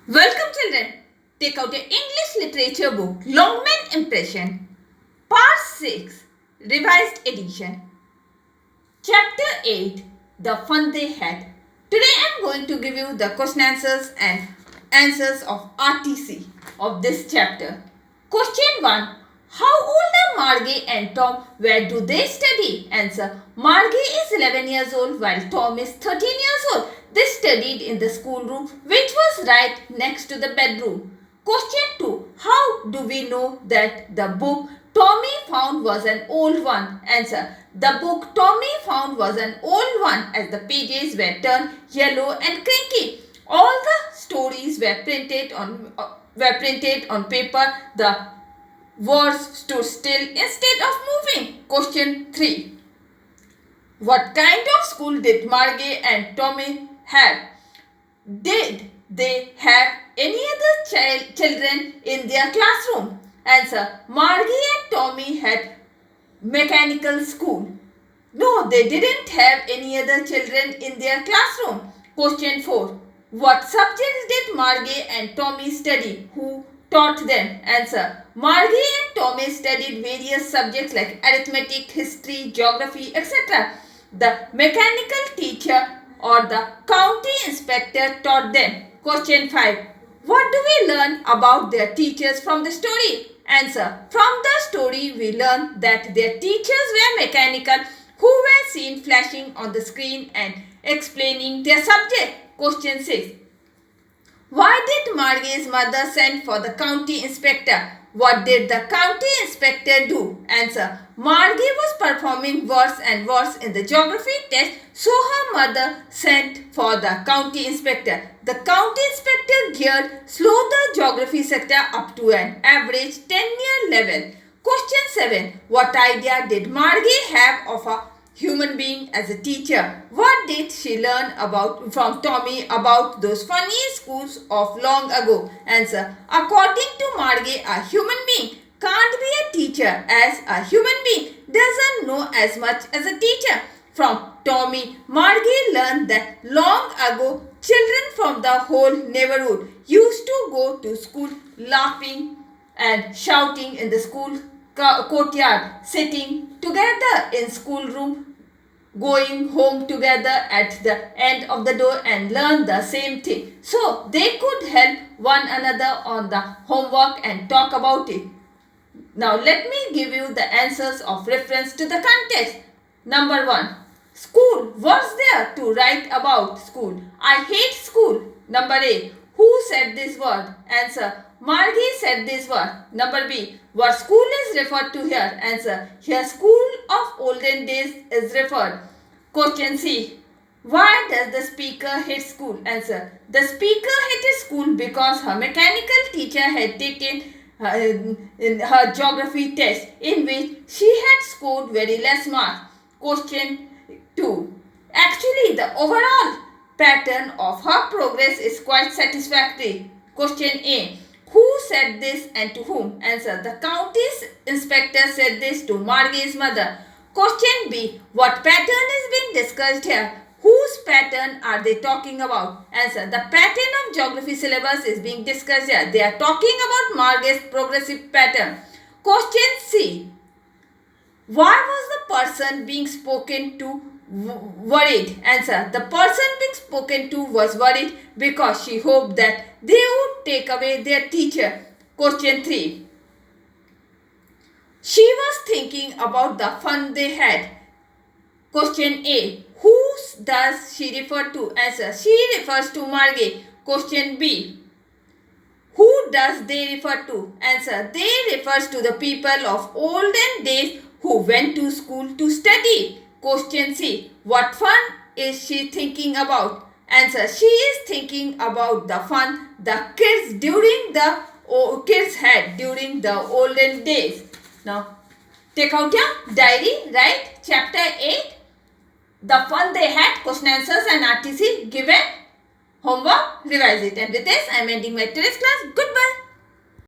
Welcome children. Take out your English literature book, Longman Impression, Part 6, Revised Edition, Chapter 8, The Fun They Had. Today I am going to give you the question and answers of RTC of this chapter. Question 1. How old are Margie and Tom? Where do they study? Answer. Margie is 11 years old while Tom is 13 years old. They studied in the schoolroom which was right next to the bedroom. Question 2. How do we know that the book Tommy found was an old one? Answer. The book Tommy found was an old one as the pages were turned yellow and crinky. All the stories were printed on paper. The words stood still instead of moving. Question 3. What kind of school did Margie and Tommy have? Did they have any other children in their classroom? Answer. Margie and Tommy had mechanical school. No, they didn't have any other children in their classroom. Question 4. What subjects did Margie and Tommy study? Who taught them? Answer. Margie and Tommy studied various subjects like arithmetic, history, geography, etc. The mechanical teacher or the county inspector taught them. Question 5. What do we learn about their teachers from the story? Answer. From the story we learn that their teachers were mechanical who were seen flashing on the screen and explaining their subject. Question 6. Why did Margie's mother send for the county inspector? What did the county inspector do? Answer. Margie was performing worse and worse in the geography test, so her mother sent for the county inspector. The county inspector geared slow the geography sector up to an average 10-year level. Question 7. What idea did Margie have of a human being as a teacher? What did she learn from Tommy about those funny schools of long ago? Answer. According to Margie, a human being can't be a teacher as a human being doesn't know as much as a teacher. From Tommy, Margie learned that long ago children from the whole neighborhood used to go to school laughing and shouting in the school courtyard, sitting together in schoolroom, going home together at the end of the door and learn the same thing. So they could help one another on the homework and talk about it. Now let me give you the answers of reference to the context. Number 1. School. What's there to write about school? I hate school. Number A. Who said this word? Answer. Margie said this word. Number B. What school is referred to here? Answer. Here school of olden days is referred. Question C. Why does the speaker hate school? Answer. The speaker hated school because her mechanical teacher had taken in her geography test in which she had scored very less marks. Question 2. Actually, the overall pattern of her progress is quite satisfactory. Question A. Who said this and to whom? Answer. The county's inspector said this to Margie's mother. Question B. What pattern is being discussed here? Whose pattern are they talking about? Answer. The pattern of geography syllabus is being discussed here. They are talking about Margie's progressive pattern. Question C. Why was the person being spoken to worried? Answer. The person being spoken to was worried because she hoped that they would take away their teacher. Question 3. She was thinking about the fun they had. Question A. Who does she refer to? Answer. She refers to Margie. Question B. Who does they refer to? Answer. They refers to the people of olden days who went to school to study. Question C. What fun is she thinking about? Answer. She is thinking about the fun the kids had during the olden days. Now, take out your diary, write chapter 8, the fun they had, question answers and RTC given, homework, revise it. And with this, I am ending my today's class. Goodbye.